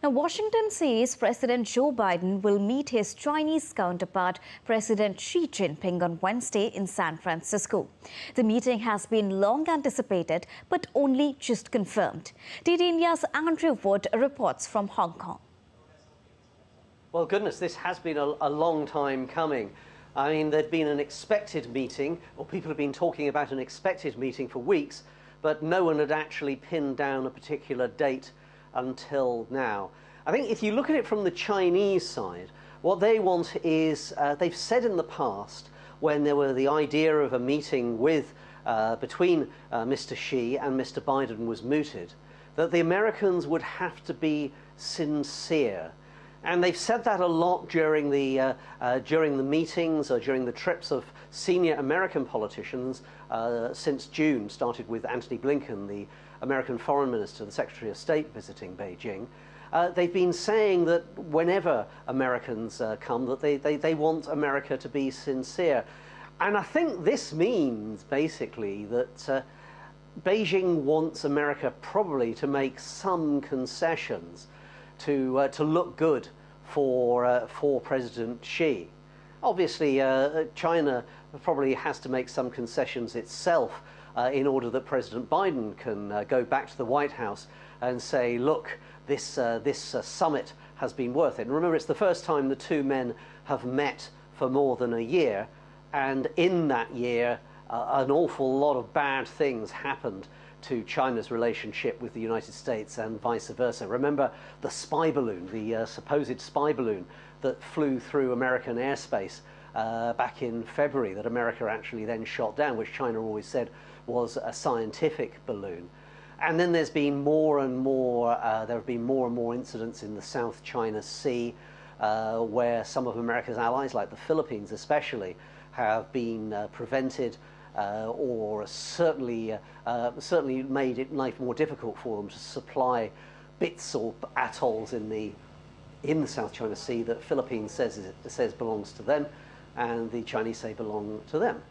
Now, Washington says President Joe Biden will meet his Chinese counterpart, President Xi Jinping, on Wednesday in San Francisco. The meeting has been long anticipated, but only just confirmed. DD India's Andrew Wood reports from Hong Kong. Well, goodness, this has been a long time coming. I mean, there'd been an expected meeting, or people have been talking about an expected meeting for weeks, but no one had actually pinned down a particular date until now. I think if you look at it from the Chinese side, what they want is, they've said in the past, when there were the idea of a meeting with, between Mr. Xi and Mr. Biden was mooted, that the Americans would have to be sincere. And they've said that a lot during the meetings or during the trips of senior American politicians since June, started with Antony Blinken, the American Foreign Minister, the Secretary of State, visiting Beijing. They've been saying that whenever Americans come, that they want America to be sincere. And I think this means basically that Beijing wants America probably to make some concessions to look good for President Xi. Obviously, China probably has to make some concessions itself in order that President Biden can go back to the White House and say, look, this summit has been worth it. And remember, it's the first time the two men have met for more than a year, and in that year, an awful lot of bad things happened to China's relationship with the United States and vice versa. Remember the spy balloon, the supposed spy balloon that flew through American airspace back in February, that America actually then shot down, which China always said was a scientific balloon. And then there's been more and more, there have been more and more incidents in the South China Sea, where some of America's allies, like the Philippines especially, have been prevented or certainly made it life more difficult for them to supply bits or atolls in the South China Sea that Philippines says belongs to them, and the Chinese say belong to them.